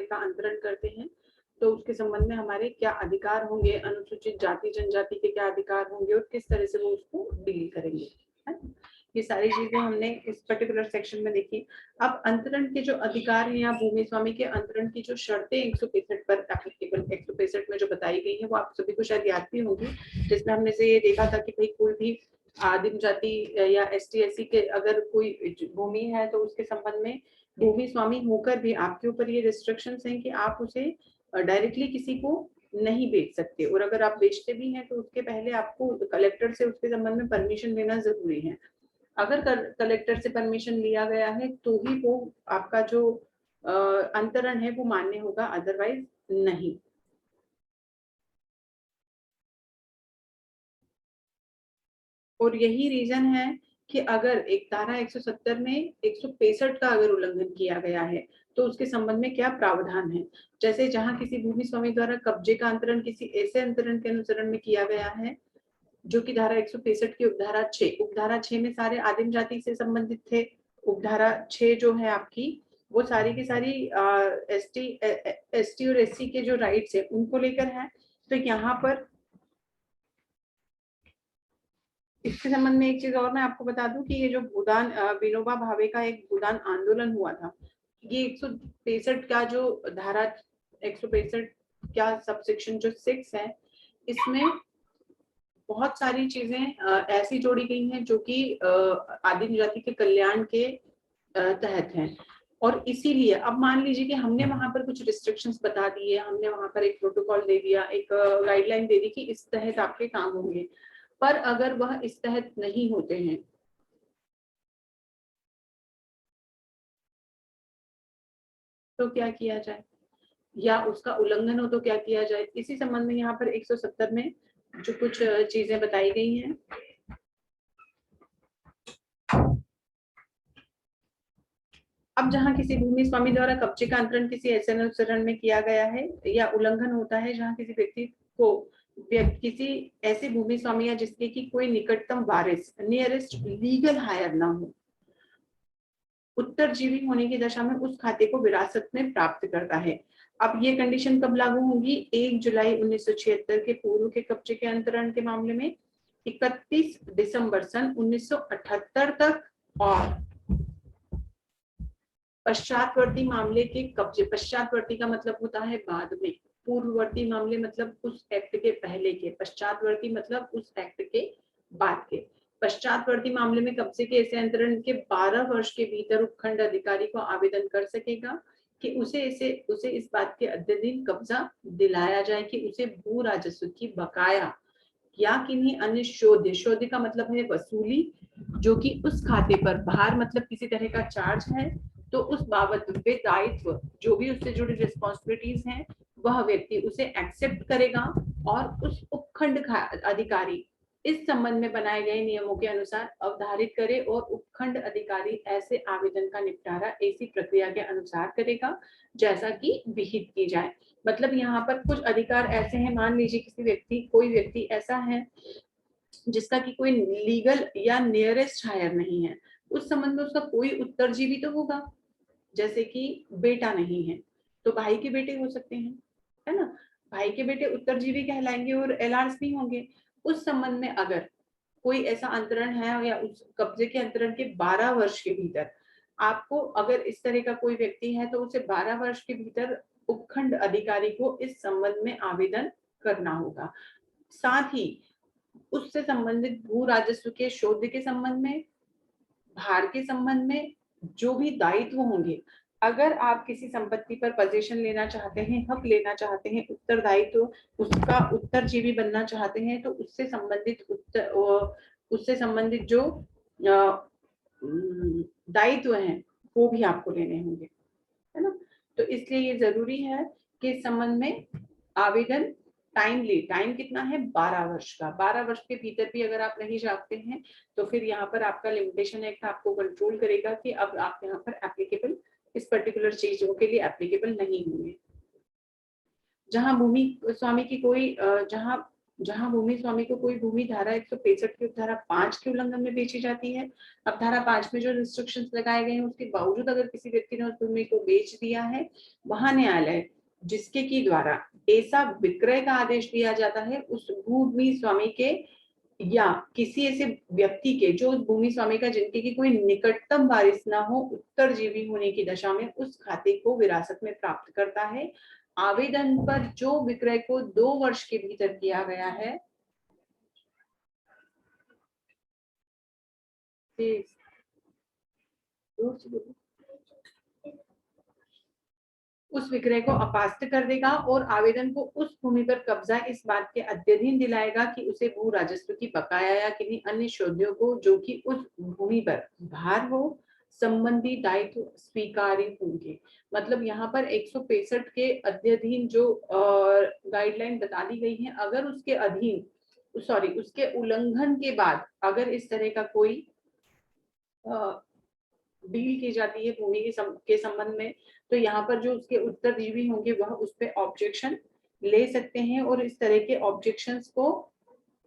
का अंतरण करते हैं तो उसके संबंध में हमारे क्या अधिकार होंगे, अनुसूचित जाति जनजाति के क्या अधिकार होंगे और किस तरह से वो उसको डील करेंगे, है? ये सारी चीजें हमने इस पर्टिकुलर सेक्शन में देखी। अब अंतरण के जो अधिकार हैं या भूमि स्वामी के अंतरण की जो शर्तें 165 पर एप्लीकेबल 165 में जो बताई गई है वो आप सभी को शायद याद भी होगी, जिसमें हमने से ये देखा था कि भाई कोई भी आदिम जाति या एसटी एससी के अगर कोई भूमि है तो उसके संबंध में भूमि स्वामी होकर भी आपके ऊपर ये रिस्ट्रिक्शंस हैं कि आप उसे डायरेक्टली किसी को नहीं बेच सकते, और अगर आप बेचते भी हैं तो उसके पहले आपको कलेक्टर से उसके संबंध में परमिशन लेना जरूरी है। अगर कलेक्टर से परमिशन लिया गया है तो ही वो आपका जो अंतरण है वो मान्य होगा, अदरवाइज नहीं। और यही रीजन है कि अगर एक धारा 170 में 165 का अगर उल्लंघन किया गया है तो उसके संबंध में क्या प्रावधान है। जैसे जहां किसी भूमि स्वामी द्वारा कब्जे का अंतरण किसी ऐसे अंतरण के अनुसरण में किया गया है जो कि धारा 165 की उपधारा 6 में सारे आदिम जाति से संबंधित थे। उपधारा 6 जो है आपकी वो सारी की सारी एसटी और एससी के जो राइट्स है उनको लेकर है। तो यहाँ पर इसके संबंध में एक चीज और मैं आपको बता दूं कि ये जो भूदान विनोबा भावे का एक भूदान आंदोलन हुआ था, ये 165 का जो धारा 165 का सबसेक्शन जो 6 है इसमें बहुत सारी चीजें ऐसी जोड़ी गई हैं जो कि आदिम जाति के कल्याण के तहत हैं। और इसीलिए अब मान लीजिए कि हमने वहां पर कुछ रिस्ट्रिक्शंस बता दिए, हमने वहां पर एक प्रोटोकॉल दे दिया, एक गाइडलाइन दे दी कि इस तहत आपके काम होंगे, पर अगर वह इस तहत नहीं होते हैं तो क्या किया जाए, या उसका उल्लंघन हो तो क्या किया जाए। इसी संबंध में यहाँ पर 170 में जो कुछ चीजें बताई गई हैं। अब जहां किसी भूमि स्वामी द्वारा कब्जे का अंतरण किसी ऐसे अनुसरण में किया गया है या उल्लंघन होता है जहां किसी व्यक्ति को किसी ऐसे भूमि स्वामी या जिसके की कोई निकटतम वारिस नियरेस्ट लीगल हायर ना हो उत्तरजीवी होने की दशा में उस खाते को विरासत में प्राप्त करता है। अब ये कंडीशन कब लागू होगी, 1 जुलाई 1976 के पूर्व के कब्जे के अंतरण के मामले में 31 दिसंबर सन 1978 तक, और पश्चातवर्ती मामले के कब्जे, पश्चातवर्ती का मतलब होता है बाद में, पूर्ववर्ती मामले मतलब उस एक्ट के पहले के, पश्चातवर्ती मतलब उस एक्ट के बाद के। पश्चातवर्ती मामले में कब्जे के ऐसे अंतरण के 12 वर्ष के भीतर उपखंड अधिकारी को आवेदन कर सकेगा कि उसे इस बात के अध्ययन कब्जा दिलाया जाए कि उसे भू राजस्व की बकाया या किन्हीं अन्य शोध का मतलब है वसूली, जो कि उस खाते पर भार मतलब किसी तरह का चार्ज है तो उस बाबत दायित्व जो भी उससे जुड़ी रिस्पॉन्सिबिलिटीज हैं वह व्यक्ति उसे एक्सेप्ट करेगा और उस उपखंड अधिकारी इस संबंध में बनाए गए नियमों के अनुसार अवधारित करे और उपखंड अधिकारी ऐसे आवेदन का निपटारा ऐसी प्रक्रिया के अनुसार करेगा जैसा कि विहित की जाए। मतलब यहाँ पर कुछ अधिकार ऐसे हैं, मान लीजिए कोई व्यक्ति ऐसा है जिसका कि कोई लीगल या नियरेस्ट हायर नहीं है, उस संबंध में उसका कोई उत्तरजीवी तो होगा, जैसे कि बेटा नहीं है तो भाई के बेटे हो सकते हैं, है ना, भाई के बेटे उत्तरजीवी कहलाएंगे और एलआरएस भी होंगे। उस संबंध में अगर कोई ऐसा अंतरण है या उस कब्जे के अंतरण के 12 वर्ष के भीतर आपको अगर इस तरह का कोई व्यक्ति है तो उसे 12 वर्ष के भीतर उपखंड अधिकारी को इस संबंध में आवेदन करना होगा। साथ ही उससे संबंधित भू राजस्व के शोध के संबंध में, भार के संबंध में जो भी दायित्व होंगे, अगर आप किसी संपत्ति पर पोजीशन लेना चाहते हैं, हक लेना चाहते हैं, उत्तरदायित्व उसका उत्तरजीवी बनना चाहते हैं तो उससे संबंधित जो दायित्व हैं वो भी आपको लेने होंगे, है ना। तो इसलिए ये जरूरी है कि इस संबंध में आवेदन टाइम कितना है, 12 वर्ष का। 12 वर्ष के भीतर भी अगर आप नहीं जागते हैं तो फिर यहाँ पर आपका लिमिटेशन एक्ट आपको कंट्रोल करेगा कि अब आप यहाँ पर एप्लीकेबल इस पर्टिकुलर चीजों के लिए एप्लीकेबल नहीं होंगे। जहां भूमि स्वामी की कोई जहां जहां भूमि स्वामी को कोई भूमि धारा 165 की धारा 5 के उल्लंघन में बेची जाती है। अब धारा 5 में जो रिस्ट्रिक्शंस लगाए गए हैं उसके बावजूद अगर किसी व्यक्ति ने उस भूमि को बेच दिया है, वहां न्यायालय जिसके की द्वारा ऐसा विक्रय का आदेश दिया जाता है उस भूमि स्वामी के या किसी ऐसे व्यक्ति के जो उस भूमि स्वामी का जिनके की कोई निकटतम वारिस ना हो, उत्तरजीवी होने की दशा में उस खाते को विरासत में प्राप्त करता है। आवेदन पर जो विक्रय को 2 वर्ष के भीतर किया गया है, उस विक्रय को अपास्त कर देगा और आवेदन को उस भूमि पर कब्जा इस बात के अध्ययन दिलाएगा कि उसे भू राजस्व की बकाया या किन्हीं अन्य शोधियों को जो कि उस भूमि पर भार हो संबंधी दायित्व स्वीकार्य होंगे। मतलब यहाँ पर 165 के अध्ययन जो गाइडलाइन बता दी गई है, अगर उसके अधीन उसके उल्लंघन के बाद अगर इस तरह का कोई डील की जाती है भूमि के संबंध में, तो यहाँ पर जो उसके उत्तरजीवी होंगे वह उस पर ऑब्जेक्शन ले सकते हैं। और इस तरह के ऑब्जेक्शंस को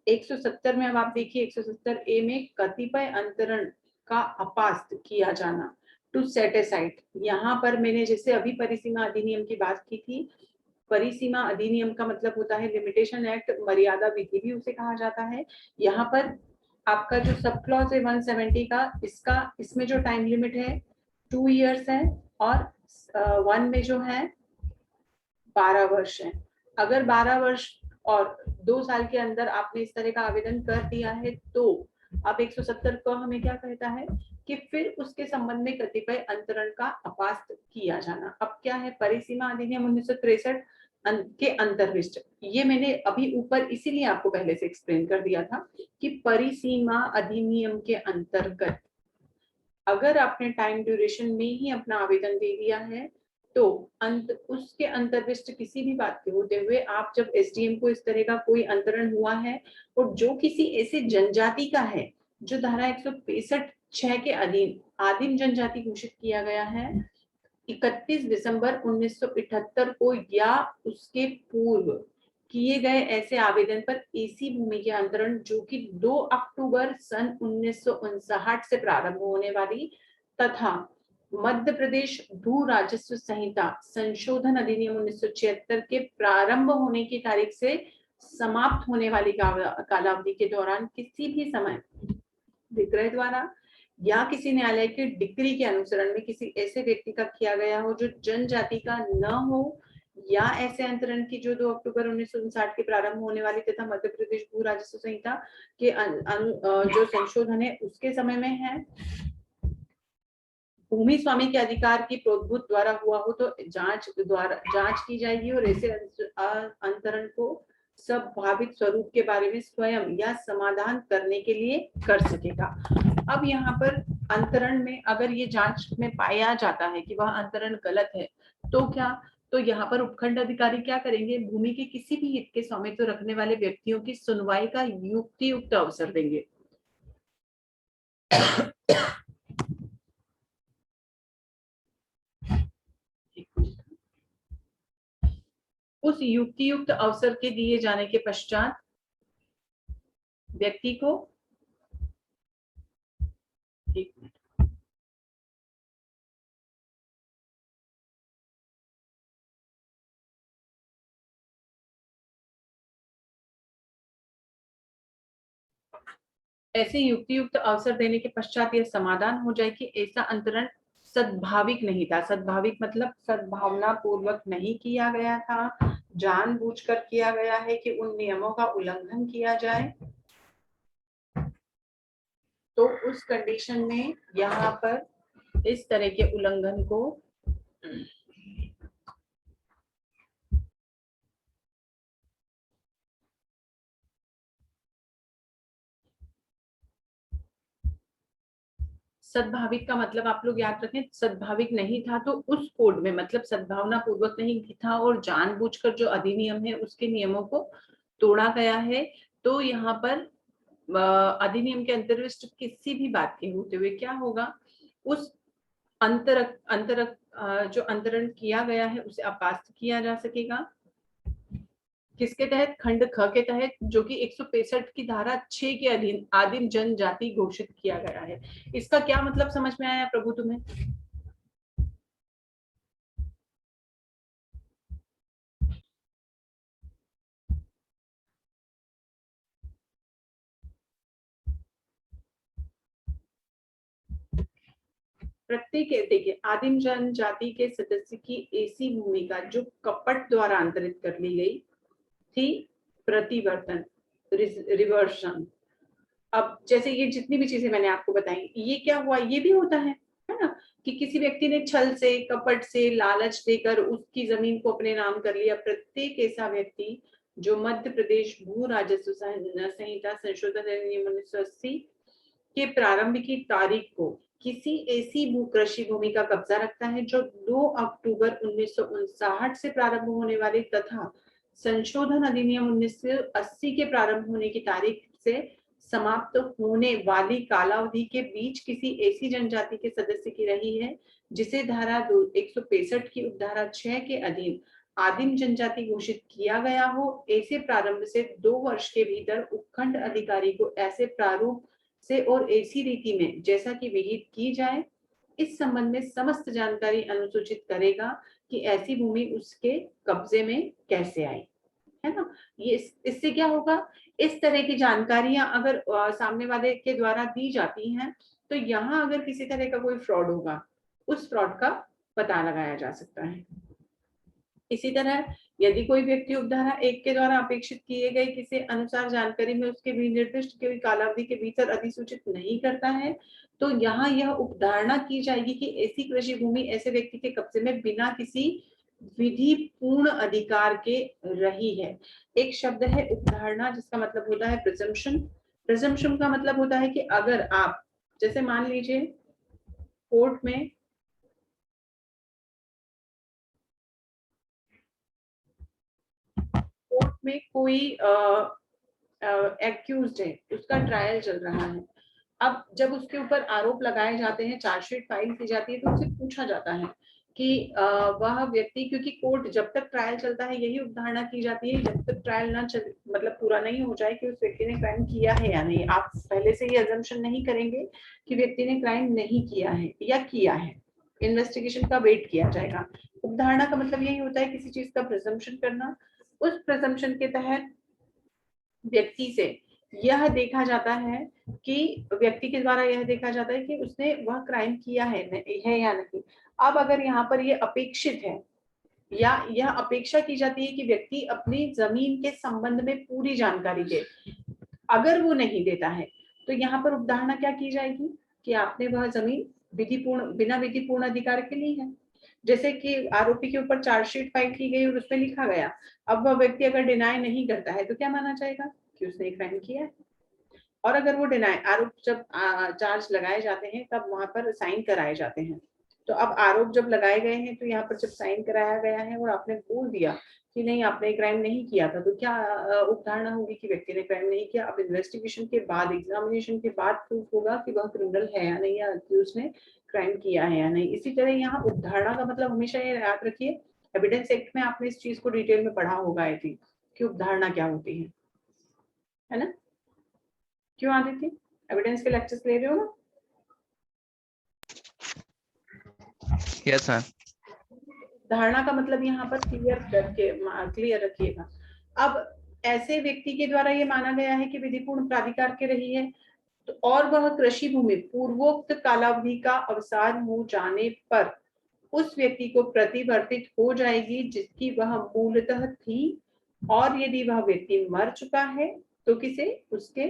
170 में, अब आप देखिए 170 ए में कतिपय अंतरण का अपास्त किया जाना, टू सेट असाइड। यहाँ पर मैंने जैसे अभी परिसीमा अधिनियम की बात की थी, परिसीमा अधिनियम का मतलब होता है लिमिटेशन एक्ट, मर्यादा विधि भी उसे कहा जाता है। यहाँ पर आपका जो सब क्लॉज है 170 का, इसमें जो टाइम लिमिट है 2 इयर्स है और 1 में जो है 12 वर्ष है। अगर 12 वर्ष और 2 साल के अंदर आपने इस तरह का आवेदन कर दिया है तो अब 170 को हमें क्या कहता है कि फिर उसके संबंध में कतिपय अंतरण का अपास्त किया जाना। अब क्या है परिसीमा अधिनियम 1963 के अंतर्विष्ट, ये मैंने अभी ऊपर इसीलिए आपको पहले से एक्सप्लेन कर दिया था कि परिसीमा अधिनियम के अंतर्गत अगर आपने टाइम ड्यूरेशन में ही अपना आवेदन दे दिया है तो उसके अंतर्विष्ट किसी भी बात के होते हुए आप जब एसडीएम को इस तरह का कोई अंतरण हुआ है और जो किसी ऐसे जनजाति का है जो धारा 165 के अधीन आदिम जनजाति घोषित किया गया है 31 दिसंबर 1978 को या उसके पूर्व किए गए ऐसे आवेदन पर ऐसी भूमि के अंतरण जो कि 2 अक्टूबर सन 1959 से प्रारंभ होने वाली तथा मध्य प्रदेश भू राजस्व संहिता संशोधन अधिनियम 1976 के प्रारंभ होने की तारीख से समाप्त होने वाली कालावधि के दौरान किसी भी समय विक्रय द्वारा या किसी न्यायालय के डिक्री के अनुसरण में किसी ऐसे व्यक्ति का किया गया हो जो जनजाति का न हो या ऐसे अंतरण की जो 2 अक्टूबर 1959 के प्रारंभ होने वाली तथा मध्य प्रदेश भू राजस्व संहिता के जो संशोधन है उसके समय में है, भूमि स्वामी के अधिकार की प्रोद्भूत द्वारा हुआ हो तो जांच की जाएगी और ऐसे अंतरण को संभावित स्वरूप के बारे में स्वयं या समाधान करने के लिए कर सकेगा। अब यहाँ पर अंतरण में अगर ये जांच में पाया जाता है कि वह अंतरण गलत है तो क्या, तो यहाँ पर उपखंड अधिकारी क्या करेंगे, भूमि के किसी भी हित के स्वामित्व रखने वाले व्यक्तियों की सुनवाई का युक्तियुक्त अवसर देंगे। उस युक्तियुक्त अवसर के दिए जाने के पश्चात व्यक्ति को ऐसे युक्तियुक्त अवसर देने के पश्चात यह समाधान हो जाए कि ऐसा अंतरण सद्भाविक नहीं था। सद्भाविक मतलब सद्भावना पूर्वक नहीं किया गया था, जानबूझकर किया गया है कि उन नियमों का उल्लंघन किया जाए, तो उस कंडीशन में यहाँ पर इस तरह के उल्लंघन को सद्भाविक का मतलब आप लोग याद रखें, सद्भाविक नहीं था तो उस कोड में मतलब सद्भावना पूर्वक नहीं था और जानबूझकर जो अधिनियम है उसके नियमों को तोड़ा गया है, तो यहाँ पर अधिनियम के अंतर्विष्ट किसी भी बात के होते हुए क्या होगा, उस जो अंतरण किया गया है उसे अपास्त किया जा सकेगा। किसके तहत? खंड ख के तहत, जो कि 165 की धारा 6 के अधीन आदिम जनजाति घोषित किया गया है। इसका क्या मतलब समझ में आया प्रभु तुम्हें? प्रत्येक, देखिए, आदिम जनजाति के सदस्य की ऐसी भूमिका जो कपट द्वारा अंतरित कर ली गई थी, प्रतिवर्तन, रिवर्सन। अब जैसे ये जितनी भी चीजें मैंने आपको बताई, ये क्या हुआ? ये भी होता है ना, कि किसी व्यक्ति ने छल से, कपट से, लालच देकर उसकी जमीन को अपने नाम कर लिया। प्रत्येक ऐसा व्यक्ति जो मध्य प्रदेश भू राजस्व संहिता संशोधन अधिनियम 1980 के प्रारंभ की तारीख को किसी ऐसी भू कृषि भूमि का कब्जा रखता है जो 2 अक्टूबर 1959 से प्रारंभ होने वाली तथा संशोधन अधिनियम 1980 के प्रारंभ होने की तारीख से समाप्त होने वाली कालावधि के बीच किसी ऐसी जनजाति के सदस्य की रही है जिसे धारा 165 की उपधारा 6 के अधीन आदिम जनजाति घोषित किया गया हो। ऐसे प्रारंभ से 2 वर्ष के भीतर उपखंड अधिकारी को ऐसे प्रारूप से और ऐसी रीति में जैसा कि विहित की जाए, इस संबंध में समस्त जानकारी अनुसूचित करेगा कि ऐसी भूमि उसके कब्जे में कैसे आई, है ना। ये इससे क्या होगा? इस तरह की जानकारियां अगर सामने वाले के द्वारा दी जाती हैं, तो यहाँ अगर किसी तरह का कोई फ्रॉड होगा, उस फ्रॉड का पता लगाया जा सकता है। इसी तरह यदि कोई व्यक्ति उपधारा 1 के द्वारा अपेक्षित किए गए किसी अनुसार जानकारी में उसके निर्दिष्ट की कालावधि के भीतर अधिसूचित नहीं करता है, तो यहाँ यह उपधारणा की जाएगी कि ऐसी कृषि भूमि ऐसे व्यक्ति के कब्जे में बिना किसी विधि पूर्ण अधिकार के रही है। एक शब्द है उपधारणा, जिसका मतलब होता है प्रिजम्पशन। प्रिजम्पशन का मतलब होता है कि अगर आप, जैसे मान लीजिए कोर्ट में कोई एक्यूज्ड है, उसका ट्रायल चल रहा है। अब जब उसके ऊपर आरोप लगाए जाते हैं, चार्जशीट फाइल की जाती है, तो उससे पूछा जाता है कि वह व्यक्ति, क्योंकि कोर्ट जब तक ट्रायल चलता है यही उपधारणा की जाती है, जब तक ट्रायल ना चल, मतलब पूरा नहीं हो जाए कि उस व्यक्ति ने क्राइम किया है या नहीं। आप पहले से ये अजम्पशन नहीं करेंगे कि व्यक्ति ने क्राइम नहीं किया है या किया है। इन्वेस्टिगेशन का वेट किया जाएगा। उपधारणा का मतलब यही होता है किसी चीज का प्रिजम्पशन करना। उस प्रिजम्पशन के तहत व्यक्ति से यह देखा जाता है कि व्यक्ति के द्वारा यह देखा जाता है कि उसने वह क्राइम किया है या नहीं। अब अगर यहाँ पर यह अपेक्षित है या यह अपेक्षा की जाती है कि व्यक्ति अपनी जमीन के संबंध में पूरी जानकारी दे, अगर वो नहीं देता है, तो यहाँ पर उपधारणा क्या की जाएगी कि आपने वह जमीन विधिपूर्ण, बिना विधिपूर्ण अधिकार के ली है। जैसे कि आरोपी के ऊपर चार्जशीट फाइल की गई और उसमें लिखा गया, अब वह व्यक्ति अगर डिनाई नहीं करता है तो क्या माना जाएगा कि उसने क्राइम किया है। और अगर वो डिनाई, आरोप जब चार्ज लगाए जाते हैं तब वहां पर साइन कराए जाते हैं। तो अब आरोप जब लगाए गए हैं, तो यहाँ पर जब साइन कराया गया है और आपने बोल दिया कि नहीं आपने क्राइम नहीं किया था, तो क्या उपधारणा होगी कि व्यक्ति ने क्राइम नहीं किया। अब इन्वेस्टिगेशन के बाद, एग्जामिनेशन के बाद प्रूफ होगा कि वह क्रिमिनल है या नहीं, या उसने क्राइम किया है या नहीं। इसी तरह यहाँ उपधारणा का मतलब हमेशा ये याद रखिए, एविडेंस एक्ट में आपने इस चीज को डिटेल में पढ़ा होगा आई थिंक, कि उपधारणा क्या होती है ना। क्यों आदित्य, एविडेंस के लेक्चर्स ले रहे हो ना? Yes ma'am. धारणा का मतलब यहाँ पर क्लियर रखिएगा। अब ऐसे व्यक्ति के द्वारा ये माना गया है कि विधिपूर्ण प्राधिकार के रही है, तो और वह कृषि भूमि पूर्वोक्त कालावधि का अवसान हो जाने पर उस व्यक्ति को प्रतिवर्तित हो जाएगी जिसकी वह मूलतः थी। और यदि वह व्यक्ति मर चुका है तो किसे? उसके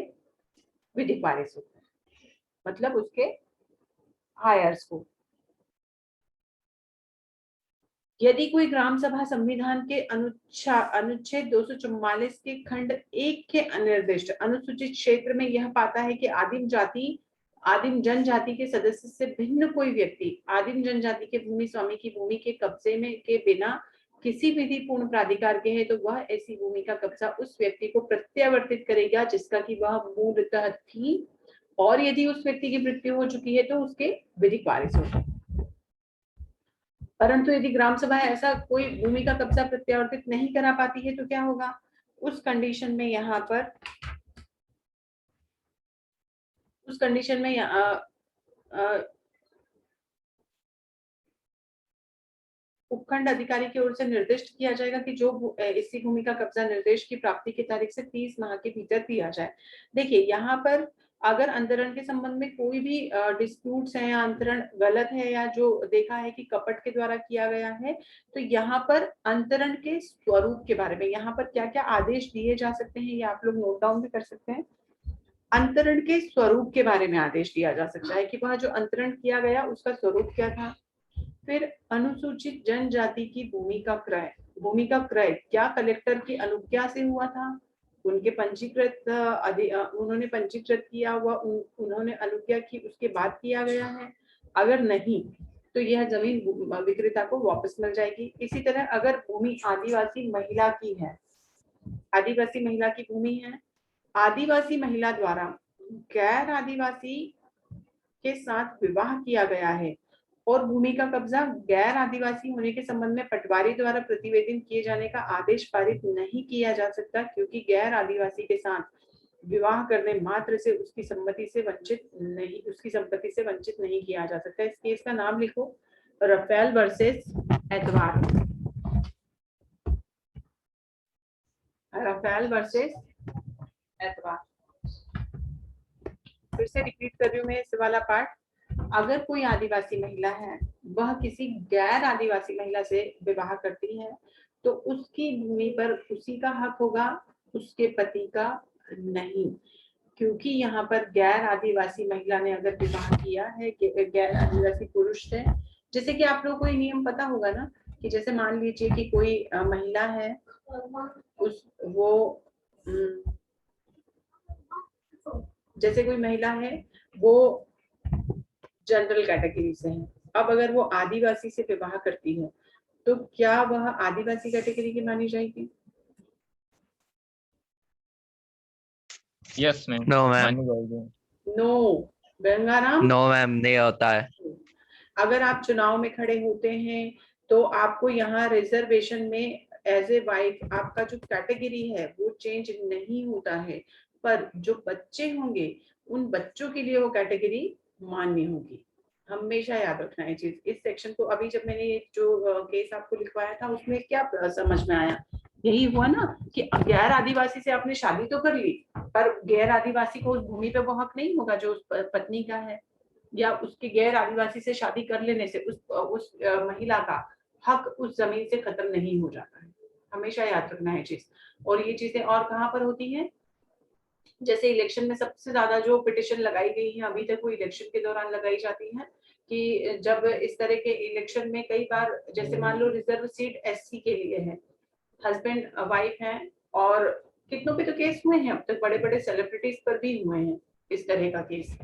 विधिक वारिस को, मतलब उसके हायर्स को। यदि कोई ग्राम सभा संविधान के अनुच्छेद 244 के खंड 1 के अनिर्दिष्ट अनुसूचित क्षेत्र में यह पाता है कि आदिम जनजाति के सदस्य से भिन्न कोई व्यक्ति आदिम जनजाति के भूमि स्वामी की भूमि के कब्जे में के बिना किसी विधि पूर्ण प्राधिकार के है, तो वह ऐसी भूमि का कब्जा उस व्यक्ति को प्रत्यावर्तित करेगा जिसका कि वह मूलतः थी। और यदि उस व्यक्ति की मृत्यु हो चुकी है तो उसके विधिक वारिस होगा। परंतु यदि ग्राम सभा ऐसा कोई भूमि का कब्जा प्रत्यावर्तित नहीं करा पाती है तो क्या होगा? उस कंडीशन में यहाँ पर उपखंड अधिकारी की ओर से निर्दिष्ट किया जाएगा कि जो इसी भूमि का कब्जा निर्देश की प्राप्ति की तारीख से 30 माह के भीतर दिया जाए। देखिए यहाँ पर अगर अंतरण के संबंध में कोई भी डिस्प्यूट्स है या अंतरण गलत है या जो देखा है कि कपट के द्वारा किया गया है, तो यहाँ पर अंतरण के स्वरूप के बारे में यहाँ पर क्या क्या आदेश दिए जा सकते हैं ये आप लोग नोट डाउन भी कर सकते हैं। अंतरण के स्वरूप के बारे में आदेश दिया जा सकता है कि वह जो अंतरण किया गया उसका स्वरूप क्या था। फिर अनुसूचित जनजाति की भूमि का क्रय क्या कलेक्टर की अनुज्ञा से हुआ था, उनके पंजीकृत उन्होंने पंजीकृत किया हुआ उन्होंने अनुज्ञा की उसके बाद किया गया है। अगर नहीं तो यह जमीन विक्रेता को वापस मिल जाएगी। इसी तरह अगर भूमि आदिवासी महिला की है, आदिवासी महिला की भूमि है, आदिवासी महिला द्वारा गैर आदिवासी के साथ विवाह किया गया है और भूमि का कब्जा गैर आदिवासी होने के संबंध में पटवारी द्वारा प्रतिवेदन किए जाने का आदेश पारित नहीं किया जा सकता, क्योंकि गैर आदिवासी के साथ विवाह करने मात्र से उसकी संपत्ति से वंचित नहीं किया जा सकता। इस केस का नाम लिखो, रफेल वर्सेस एतवार। रफेल वर्सेस एतवार। फिर से रिपीट कर रही हूँ मैं इस वाला पार्ट। अगर कोई आदिवासी महिला है वह किसी गैर आदिवासी महिला से विवाह करती है तो उसकी भूमि पर उसी का हक होगा, उसके पति का नहीं, क्योंकि यहाँ पर गैर आदिवासी महिला ने अगर विवाह किया है, गैर आदिवासी पुरुष से, जैसे कि आप लोगों को ये नियम पता होगा ना कि जैसे मान लीजिए कि कोई महिला है जैसे कोई महिला है वो जनरल कैटेगरी से है, अब अगर वो आदिवासी से विवाह करती है तो क्या वह आदिवासी कैटेगरी की मानी जाएगी? Yes ma'am. No ma'am. No Gangaram, no ma'am, नहीं होता है। अगर आप चुनाव में खड़े होते हैं तो आपको यहाँ रिजर्वेशन में एज ए वाइफ आपका जो कैटेगरी है वो चेंज नहीं होता है, पर जो बच्चे होंगे उन बच्चों के लिए वो कैटेगरी मान्य होगी। हमेशा याद रखना है चीज। इस सेक्शन को अभी जब मैंने ये जो केस आपको लिखवाया था उसमें क्या समझ में आया, यही हुआ ना कि गैर आदिवासी से आपने शादी तो कर ली पर गैर आदिवासी को उस भूमि पे वो हक नहीं होगा जो उस पत्नी का है, या उसके गैर आदिवासी से शादी कर लेने से उस महिला का हक उस जमीन से खत्म नहीं हो जाता है। हमेशा याद रखना है चीज। और ये चीजें और कहाँ पर होती हैं, जैसे इलेक्शन में सबसे ज्यादा जो पिटिशन लगाई गई है अभी तक वो इलेक्शन के दौरान लगाई जाती है कि जब इस तरह के इलेक्शन में कई बार जैसे मान लो रिजर्व सीट एससी के लिए है, हस्बैंड वाइफ है, और कितनों पे तो केस हुए हैं अब तक, बड़े बड़े सेलिब्रिटीज पर भी हुए हैं इस तरह का केस।